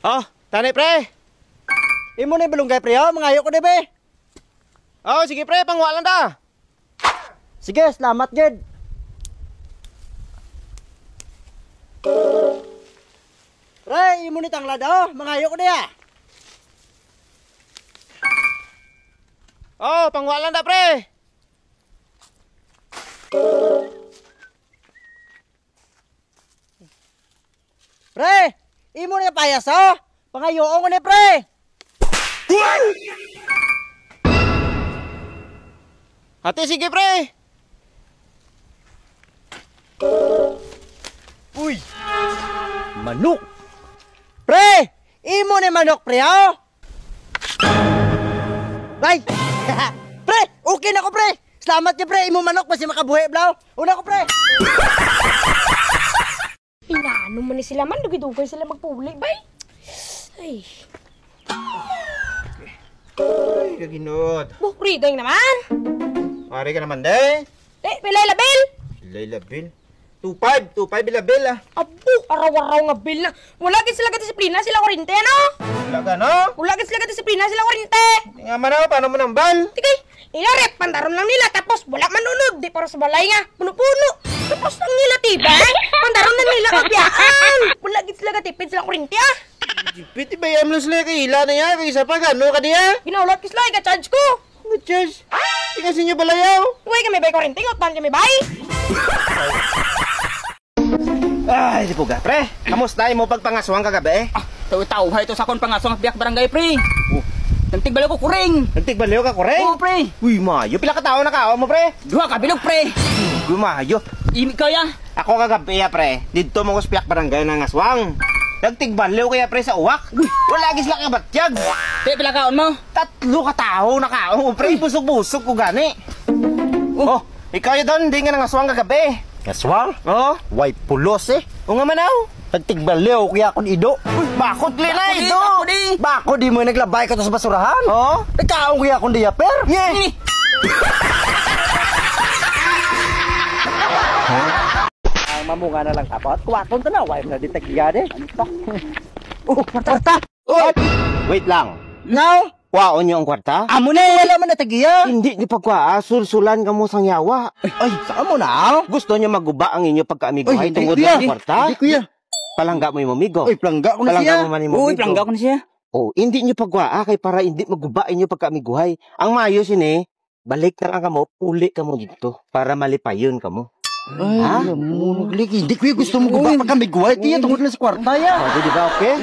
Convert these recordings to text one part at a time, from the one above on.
Oh, tanay pre. Imo ni balunggay pre ha, mangayo ko be. Oh, sige pre, pangwalan ta. Sige, salamat gid. Pre, imo ni tanglad oh, mangayo ko diya. Oh, pangwalan ta pre. Pre, imo ni payas oh. Pangayoon ko ni pre. Ate, sige pre. Uy! Manok! Pre! Imo ni manok, pre, oh! Bay! Pre! Okay na ko, pre! Salamat niya, pre! Imo manok, basi makabuhi, blaw! Una ko, pre! Inaano man ni sila man, dugay-dugay sila magpuli, bay! Ay... Ay, kaginod. Bukriding naman! Pare ka naman, de. Pilay labil! Layla Bill. 2-5 Bila Bill ah. Abo, araw-araw nga bil na. Wala gid sila disiplina sila kurinte, ano? Wala ka, no? Wala gid sila disiplina sila kurinte. Nga man ako, paano mo nambal? Tigay, ilarep, pandaron lang nila, tapos wala manunod, di para sa balay nga, puno-puno. Tapos lang nila, tiba, pandaron na nila kabyaan. Wala gid sila tipid sila kurinte, ah. Piti ba yan mo sila kay hila na yan? Kay isa pa, gano ka diya? Ginaulat kis lang, charge ko. Nga, Charles. Tingnan niyo balayaw. Uy, kami bay kurinte, utan kami bay. Ay, di po ga, pre. Kamusta mo pagpangaswang kagabi? Tao ha ito sa kon pangasong at biyak barangay pre. Nagtigbalo ko kuring. Nagtigbaliw ka, kore? Oo pre. Uy, mayo. Pila ka tao nakaawa mo, pre? Duha ka bilog pre. Uy, mayo. Imi kaya. Ako kagabi, pre. Dito mo ko sa piyak barangay ng aswang. Nagtigbaliw kaya, pre, sa uwak. Wala gis lang kabatyag. Te pila kaon mo? 3 ka tao nakaawa mo, pre. Busog-busog ko gani. Oh, ikaw yun doon. Hindi nga ng aswang kagabi. Kaswang? Oh? Way pulos eh. O nga manaw. Nagtigbaliw, kaya akong ido. Uy, bakot li na Bakod di, ito. bakod di. Bako, di mo naglabay ka to sa basurahan. Oh? Nagkaong kaya akong diaper. Nye. Ang mamunga na lang tapos. Kuwaton to na, way na ditagya de. Ano to? Oh, kwarta. Uy! Wait lang. Now? Kwaon niyo ang kwarta? Amo na, wala man natagya. Hindi ni pagkwaa, sulsulan ka mo sang yawa. Ay, saan mo na? Gusto niyo maguba ang inyo pagkaamiguhay Ay, tungod kuya. sa kwarta? Hindi, kuya. Palangga mo yung mamigo. Uy, plangga ko na Palangga siya. mo man yung mamigo. Uy, plangga ko na siya. Oh, hindi niyo pagkwaa kay para hindi maguba inyo pagkaamiguhay. Ang mayo sini, balik na ka mo, uli ka mo dito para malipayon ka mo. Ay, Ha? hindi kuya gusto mo guba pa kami guway. Tiya, tungkol na sa kwarta ya. Oh, di ba okay?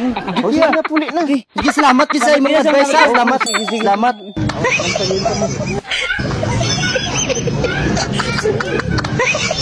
Oh, sige na, puli na. Sige, salamat kasi sa imong advice. Salamat. Salamat. Oh,